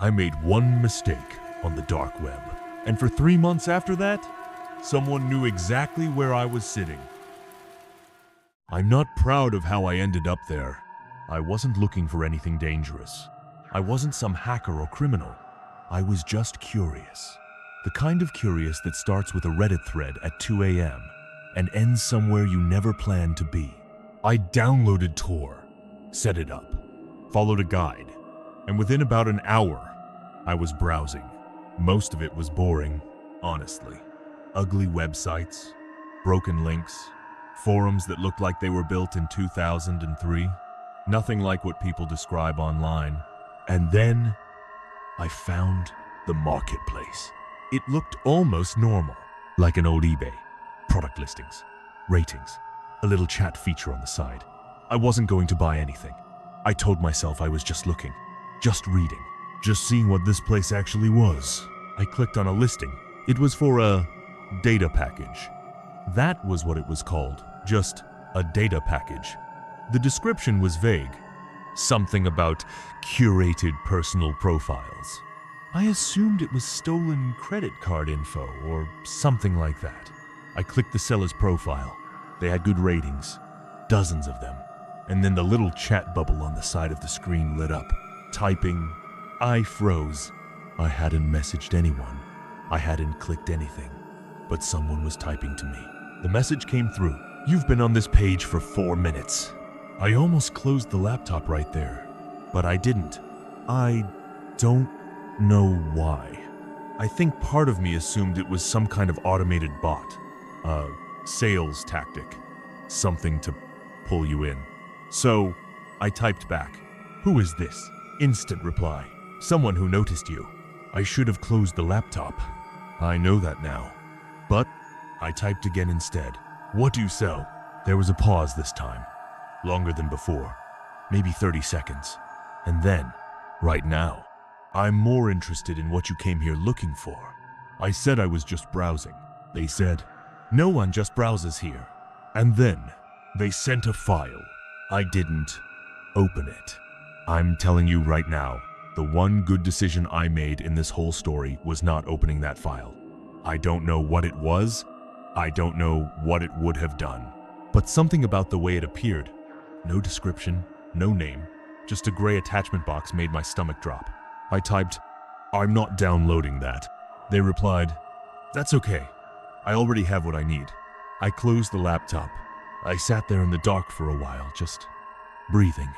I made one mistake on the dark web, and for 3 months after that, someone knew exactly where I was sitting. I'm not proud of how I ended up there. I wasn't looking for anything dangerous. I wasn't some hacker or criminal. I was just curious. The kind of curious that starts with a Reddit thread at 2 a.m. and ends somewhere you never planned to be. I downloaded Tor, set it up, followed a guide, and within about an hour, I was browsing. Most of it was boring, honestly. Ugly websites, broken links, forums that looked like they were built in 2003. Nothing like what people describe online. And then I found the marketplace. It looked almost normal, like an old eBay. Product listings, ratings, a little chat feature on the side. I wasn't going to buy anything. I told myself I was just looking, just reading, just seeing what this place actually was. I clicked on a listing. It was for a data package. That was what it was called, just a data package. The description was vague, something about curated personal profiles. I assumed it was stolen credit card info or something like that. I clicked the seller's profile. They had good ratings, dozens of them. And then the little chat bubble on the side of the screen lit up. Typing, I froze. I hadn't messaged anyone. I hadn't clicked anything. But someone was typing to me. The message came through. You've been on this page for 4 minutes. I almost closed the laptop right there, but I didn't. I don't know why. I think part of me assumed it was some kind of automated bot, a sales tactic, something to pull you in. So I typed back, "Who is this?" Instant reply, "Someone who noticed you." I should have closed the laptop. I know that now. But I typed again instead. "What do you sell?" There was a pause this time, longer than before, maybe 30 seconds. And then, right now, "I'm more interested in what you came here looking for." I said I was just browsing. They said, "No one just browses here." And then they sent a file. I didn't open it. I'm telling you right now, the one good decision I made in this whole story was not opening that file. I don't know what it was. I don't know what it would have done. But something about the way it appeared, no description, no name, just a gray attachment box made my stomach drop. I typed, "I'm not downloading that." They replied, "That's okay. I already have what I need." I closed the laptop. I sat there in the dark for a while, just breathing.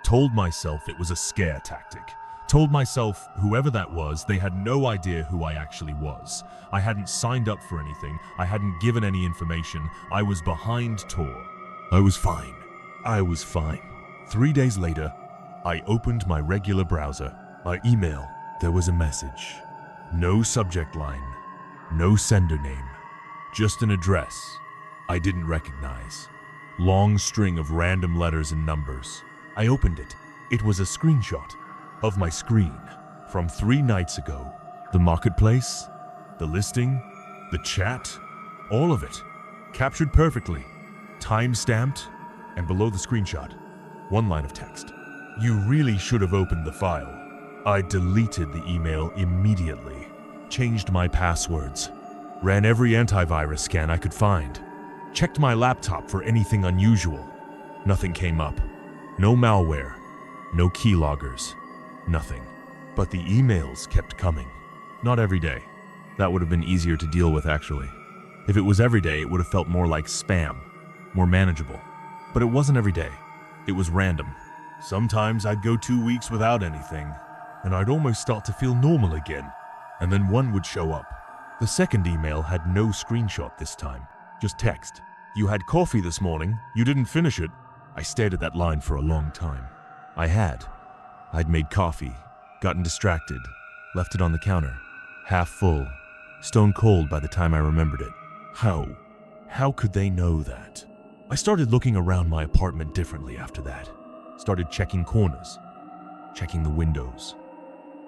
Told myself it was a scare tactic. Told myself whoever that was, they had no idea who I actually was. I hadn't signed up for anything. I hadn't given any information. I was behind Tor. I was fine. I was fine. 3 days later, I opened my regular browser. My email, there was a message. No subject line. No sender name. Just an address I didn't recognize. Long string of random letters and numbers. I opened it. It was a screenshot of my screen from 3 nights ago. The marketplace, the listing, the chat, all of it, captured perfectly, time-stamped, and below the screenshot, one line of text. "You really should have opened the file." I deleted the email immediately, changed my passwords, ran every antivirus scan I could find, checked my laptop for anything unusual. Nothing came up. No malware, no keyloggers, nothing. But the emails kept coming. Not every day. That would have been easier to deal with, actually. If it was every day, it would have felt more like spam, more manageable. But it wasn't every day. It was random. Sometimes I'd go 2 weeks without anything, and I'd almost start to feel normal again. And then one would show up. The second email had no screenshot this time, just text. "You had coffee this morning. You didn't finish it." I stared at that line for a long time. I had. I'd made coffee, gotten distracted, left it on the counter, half full, stone cold by the time I remembered it. How could they know that? I started looking around my apartment differently after that. Started checking corners, checking the windows,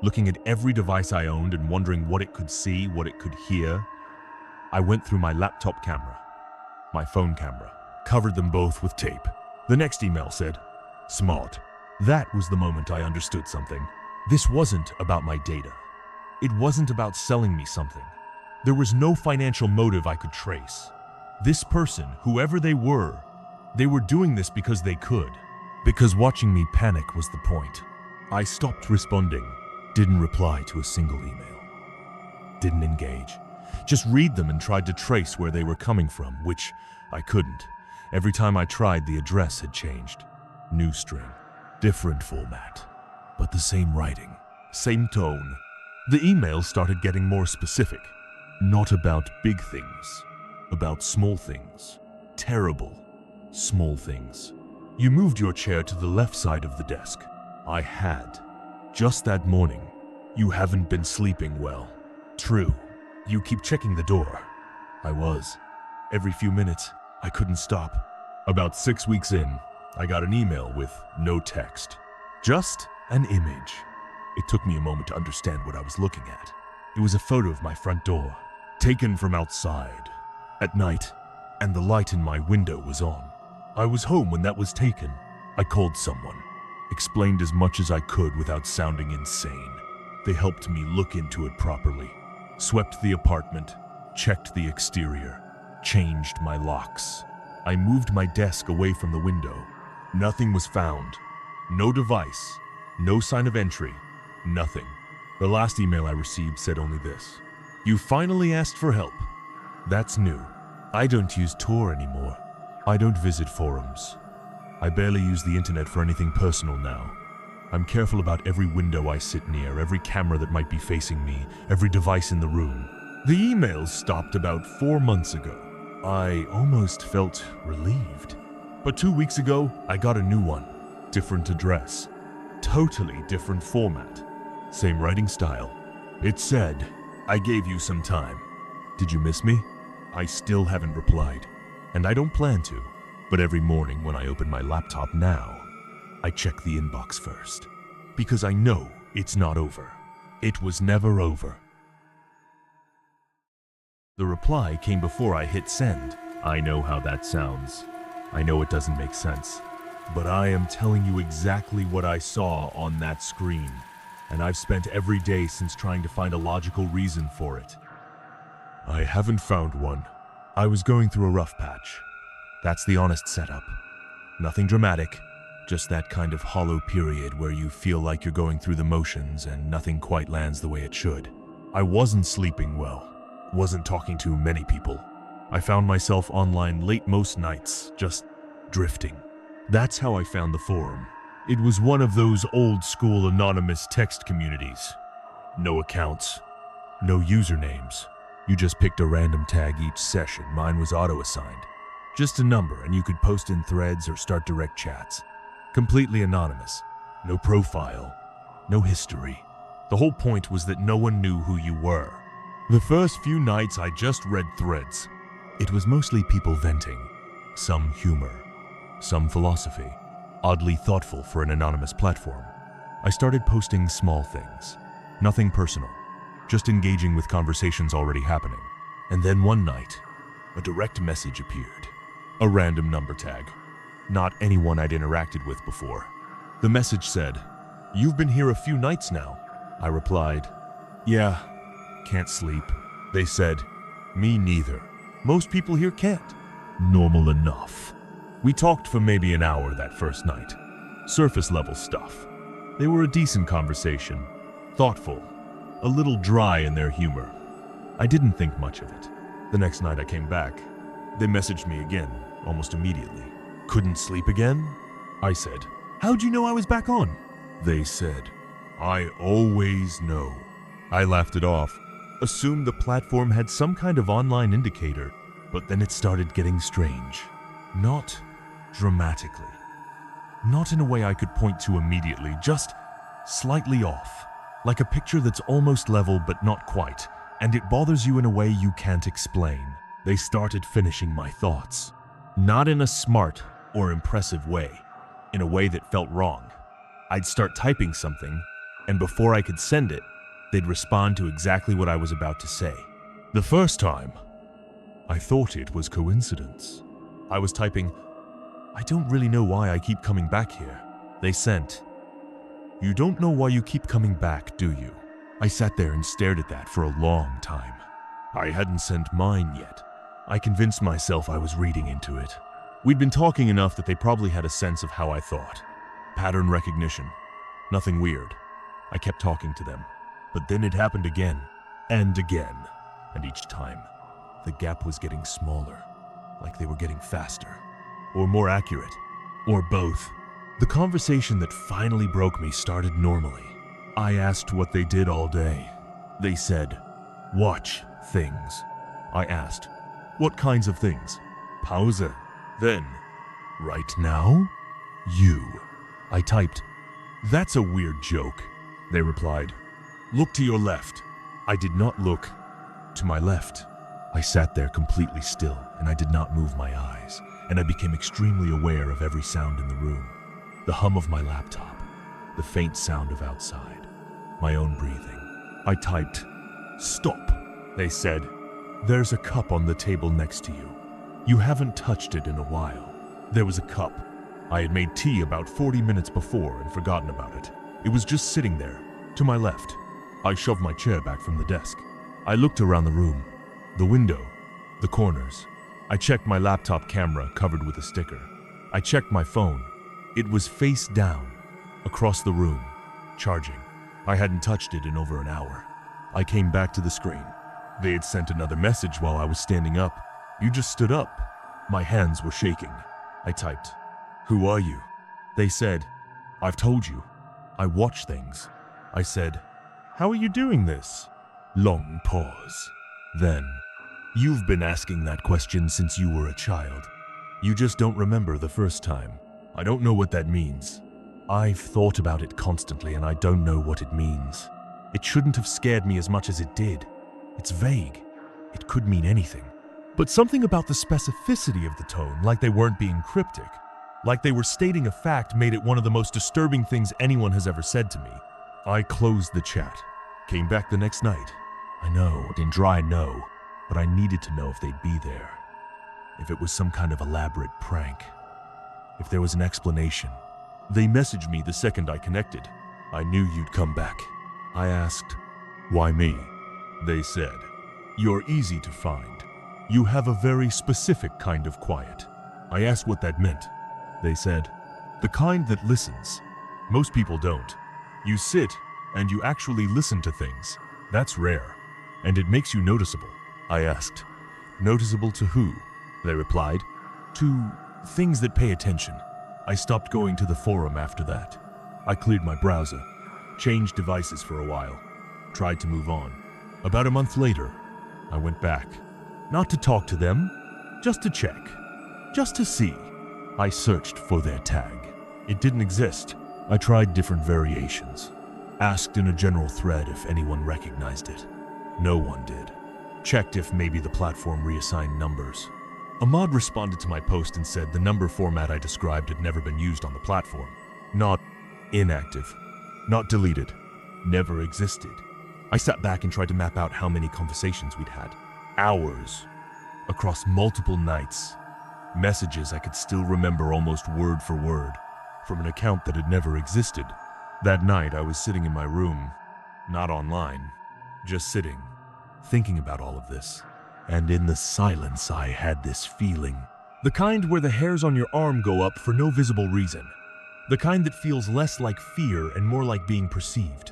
looking at every device I owned and wondering what it could see, what it could hear. I went through my laptop camera, my phone camera, covered them both with tape. The next email said, "Smart." That was the moment I understood something. This wasn't about my data. It wasn't about selling me something. There was no financial motive I could trace. This person, whoever they were doing this because they could. Because watching me panic was the point. I stopped responding, didn't reply to a single email. Didn't engage. Just read them and tried to trace where they were coming from, which I couldn't. Every time I tried, the address had changed. New string, different format, but the same writing, same tone. The emails started getting more specific. Not about big things, about small things. Terrible, small things. You moved your chair to the left side of the desk. I had. Just that morning. You haven't been sleeping well. True. You keep checking the door. I was. Every few minutes, I couldn't stop. About 6 weeks in, I got an email with no text. Just an image. It took me a moment to understand what I was looking at. It was a photo of my front door, taken from outside, at night, and the light in my window was on. I was home when that was taken. I called someone, explained as much as I could without sounding insane. They helped me look into it properly, swept the apartment, checked the exterior, changed my locks. I moved my desk away from the window. Nothing was found. No device, no sign of entry, nothing. The last email I received said only this: "You finally asked for help. That's new. I don't use Tor anymore. I don't visit forums. I barely use the internet for anything personal now. I'm careful about every window I sit near, every camera that might be facing me, every device in the room." The emails stopped about 4 months ago. I almost felt relieved. But 2 weeks ago, I got a new one. Different address. Totally different format. Same writing style. It said, "I gave you some time. Did you miss me?" I still haven't replied, and I don't plan to. But every morning when I open my laptop now, I check the inbox first. Because I know it's not over. It was never over. The reply came before I hit send. I know how that sounds. I know it doesn't make sense. But I am telling you exactly what I saw on that screen. And I've spent every day since trying to find a logical reason for it. I haven't found one. I was going through a rough patch. That's the honest setup. Nothing dramatic, just that kind of hollow period where you feel like you're going through the motions and nothing quite lands the way it should. I wasn't sleeping well. Wasn't talking to many people. I found myself online late most nights, just drifting. That's how I found the forum. It was one of those old-school anonymous text communities. No accounts, no usernames. You just picked a random tag each session. Mine was auto-assigned. Just a number, and you could post in threads or start direct chats. Completely anonymous. No profile, no history. The whole point was that no one knew who you were. The first few nights I just read threads. It was mostly people venting. Some humor, some philosophy. Oddly thoughtful for an anonymous platform. I started posting small things. Nothing personal. Just engaging with conversations already happening. And then one night, a direct message appeared. A random number tag. Not anyone I'd interacted with before. The message said, "You've been here a few nights now." I replied, "Yeah, can't sleep." They said, "Me neither. Most people here can't." Normal enough. We talked for maybe an hour that first night. Surface level stuff. They were a decent conversation. Thoughtful. A little dry in their humor. I didn't think much of it. The next night I came back. They messaged me again, almost immediately. "Couldn't sleep again?" I said. "How'd you know I was back on?" They said, "I always know." I laughed it off. Assumed the platform had some kind of online indicator, but then it started getting strange. Not dramatically. Not in a way I could point to immediately, just slightly off. Like a picture that's almost level but not quite, and it bothers you in a way you can't explain. They started finishing my thoughts. Not in a smart or impressive way, in a way that felt wrong. I'd start typing something, and before I could send it, they'd respond to exactly what I was about to say. The first time, I thought it was coincidence. I was typing, "I don't really know why I keep coming back here." They sent, You don't know why you keep coming back, do you? I sat there and stared at that for a long time. I hadn't sent mine yet. I convinced myself I was reading into it. We'd been talking enough that they probably had a sense of how I thought. Pattern recognition. Nothing weird. I kept talking to them. But then it happened again, and again. And each time, the gap was getting smaller. Like they were getting faster. Or more accurate. Or both. The conversation that finally broke me started normally. I asked what they did all day. They said, watch things. I asked, what kinds of things? Pause. Then, right now? You. I typed, that's a weird joke. They replied, look to your left. I did not look to my left. I sat there completely still, and I did not move my eyes, and I became extremely aware of every sound in the room. The hum of my laptop, the faint sound of outside. My own breathing. I typed, stop. They said, there's a cup on the table next to you. You haven't touched it in a while. There was a cup. I had made tea about 40 minutes before and forgotten about it. It was just sitting there, to my left. I shoved my chair back from the desk. I looked around the room, the window, the corners. I checked my laptop camera covered with a sticker. I checked my phone. It was face down, across the room, charging. I hadn't touched it in over an hour. I came back to the screen. They had sent another message while I was standing up. You just stood up. My hands were shaking. I typed, who are you? They said, I've told you. I watch things. I said, how are you doing this? Long pause. Then, you've been asking that question since you were a child. You just don't remember the first time. I don't know what that means. I've thought about it constantly and I don't know what it means. It shouldn't have scared me as much as it did. It's vague. It could mean anything. But something about the specificity of the tone, like they weren't being cryptic, like they were stating a fact, made it one of the most disturbing things anyone has ever said to me. I closed the chat. Came back the next night. I know, in dry no, but I needed to know if they'd be there. If it was some kind of elaborate prank. If there was an explanation. They messaged me the second I connected. I knew you'd come back. I asked, why me? They said, you're easy to find. You have a very specific kind of quiet. I asked what that meant. They said, the kind that listens. Most people don't. You sit and you actually listen to things. That's rare. And it makes you noticeable. I asked, noticeable to who? They replied, to things that pay attention. I stopped going to the forum after that. I cleared my browser, changed devices for a while, tried to move on. About a month later, I went back. Not to talk to them, just to check, just to see. I searched for their tag. It didn't exist. I tried different variations. Asked in a general thread if anyone recognized it. No one did. Checked if maybe the platform reassigned numbers. Ahmad responded to my post and said the number format I described had never been used on the platform. Not inactive. Not deleted. Never existed. I sat back and tried to map out how many conversations we'd had. Hours. Across multiple nights. Messages I could still remember almost word for word. From an account that had never existed. That night I was sitting in my room. Not online. Just sitting. Thinking about all of this. And in the silence I had this feeling. The kind where the hairs on your arm go up for no visible reason. The kind that feels less like fear and more like being perceived.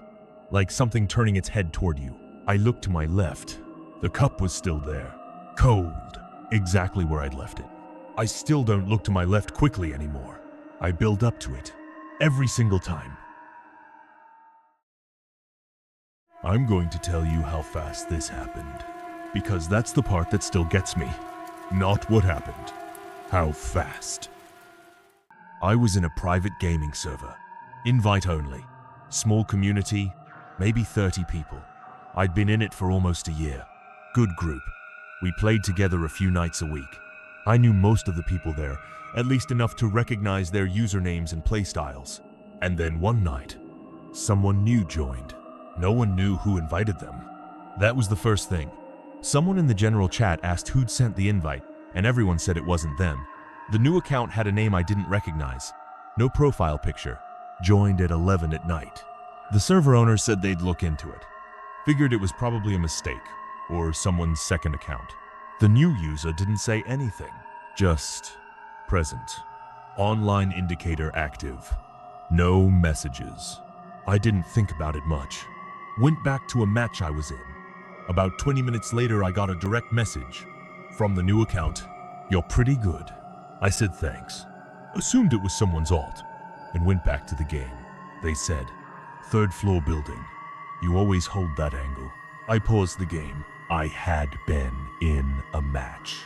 Like something turning its head toward you. I looked to my left. The cup was still there. Cold. Exactly where I'd left it. I still don't look to my left quickly anymore. I build up to it. Every single time. I'm going to tell you how fast this happened. Because that's the part that still gets me. Not what happened. How fast. I was in a private gaming server. Invite only. Small community, maybe 30 people. I'd been in it for almost a year. Good group. We played together a few nights a week. I knew most of the people there, at least enough to recognize their usernames and playstyles. And then one night, someone new joined. No one knew who invited them. That was the first thing. Someone in the general chat asked who'd sent the invite, and everyone said it wasn't them. The new account had a name I didn't recognize. No profile picture. Joined at 11 at night. The server owner said they'd look into it. Figured it was probably a mistake or someone's second account. The new user didn't say anything. Just present. Online indicator active. No messages. I didn't think about it much. Went back to a match I was in. About 20 minutes later, I got a direct message from the new account. "You're pretty good." I said thanks. Assumed it was someone's alt and went back to the game. They said, "Third floor building. You always hold that angle." I paused the game. I had been in a match.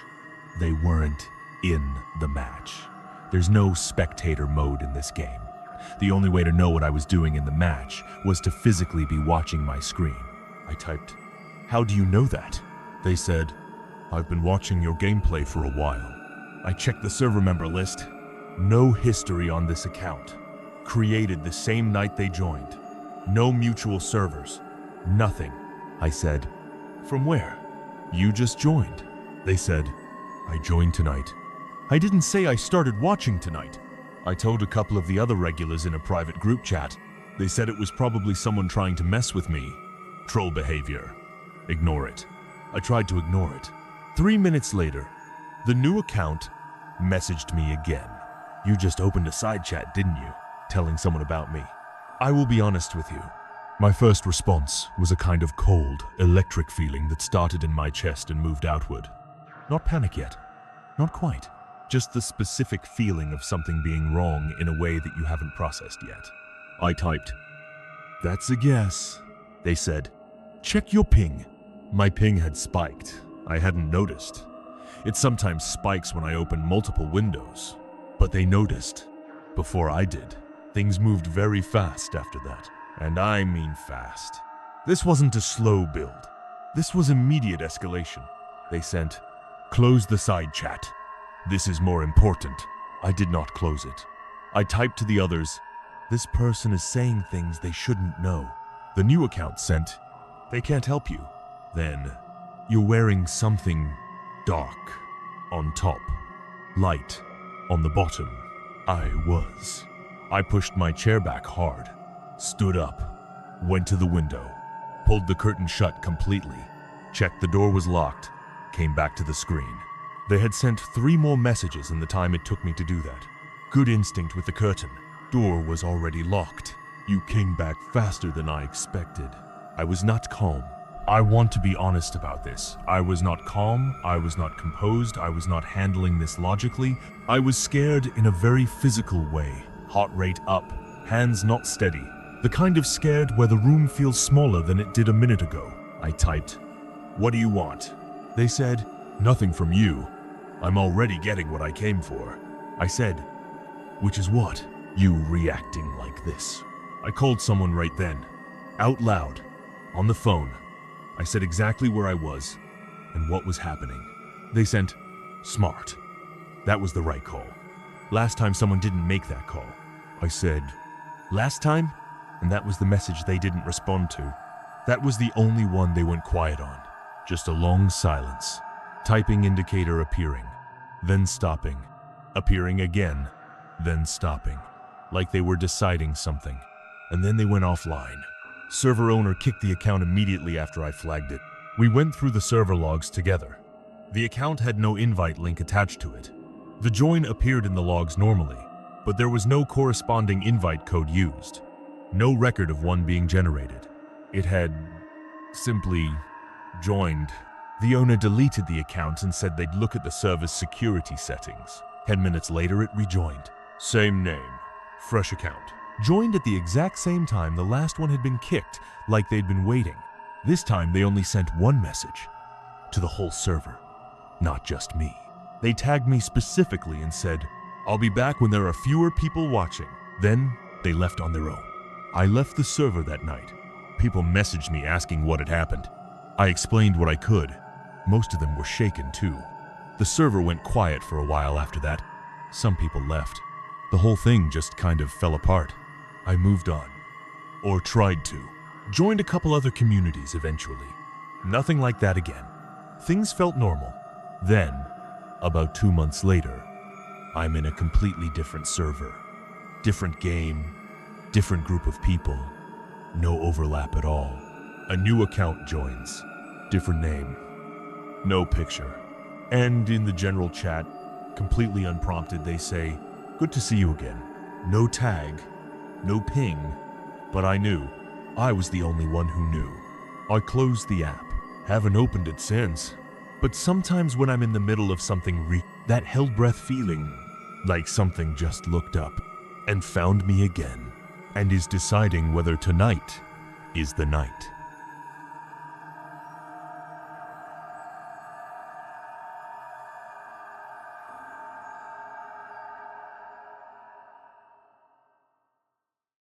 They weren't in the match. There's no spectator mode in this game. The only way to know what I was doing in the match was to physically be watching my screen. I typed, "How do you know that?" They said, "I've been watching your gameplay for a while." I checked the server member list. No history on this account. Created the same night they joined. No mutual servers. Nothing. I said, "From where?" "You just joined." They said, "I joined tonight." I didn't say I started watching tonight. I told a couple of the other regulars in a private group chat. They said it was probably someone trying to mess with me. Troll behavior. Ignore it. I tried to ignore it. 3 minutes later, the new account messaged me again. "You just opened a side chat, didn't you? Telling someone about me." I will be honest with you. My first response was a kind of cold, electric feeling that started in my chest and moved outward. Not panic yet. Not quite. Just the specific feeling of something being wrong in a way that you haven't processed yet. I typed, "That's a guess." They said, "Check your ping." My ping had spiked. I hadn't noticed. It sometimes spikes when I open multiple windows. But they noticed before I did. Things moved very fast after that. And I mean fast. This wasn't a slow build. This was immediate escalation. They sent, "Close the side chat. This is more important." I did not close it. I typed to the others, "This person is saying things they shouldn't know." The new account sent, "They can't help you." Then, "You're wearing something dark on top, light on the bottom." I was. I pushed my chair back hard, stood up, went to the window, pulled the curtain shut completely, checked the door was locked, came back to the screen. They had sent 3 more messages in the time it took me to do that. Good instinct with the curtain. Door was already locked. You came back faster than I expected. I was not calm. I want to be honest about this. I was not calm, I was not composed, I was not handling this logically. I was scared in a very physical way. Heart rate up, hands not steady. The kind of scared where the room feels smaller than it did a minute ago. I typed, "What do you want?" They said, "Nothing from you. I'm already getting what I came for." I said, "Which is what?" "You reacting like this." I called someone right then, out loud, on the phone. I said exactly where I was and what was happening. They sent, "Smart." That was the right call. Last time someone didn't make that call. I said, "Last time?" And that was the message they didn't respond to. That was the only one they went quiet on. Just a long silence. Typing indicator appearing, then stopping, appearing again, then stopping. Like they were deciding something. And then they went offline. Server owner kicked the account immediately after I flagged it. We went through the server logs together. The account had no invite link attached to it. The join appeared in the logs normally, but there was no corresponding invite code used. No record of one being generated. It had simply joined. The owner deleted the account and said they'd look at the server's security settings. 10 minutes later, it rejoined. Same name, fresh account. Joined at the exact same time the last one had been kicked, like they'd been waiting. This time they only sent one message to the whole server, not just me. They tagged me specifically and said, "I'll be back when there are fewer people watching." Then they left on their own. I left the server that night. People messaged me asking what had happened. I explained what I could. Most of them were shaken too. The server went quiet for a while after that. Some people left. The whole thing just kind of fell apart. I moved on. Or tried to. Joined a couple other communities eventually. Nothing like that again. Things felt normal. Then, about 2 months later, I'm in a completely different server. Different game, Different group of people. No overlap at all. A new account joins. Different name. No picture. And in the general chat, completely unprompted, they say, "Good to see you again." No tag, no ping, but I knew. I was the only one who knew. I closed the app. Haven't opened it since. But sometimes when I'm in the middle of something that held breath feeling, like something just looked up and found me again, and is deciding whether tonight is the night.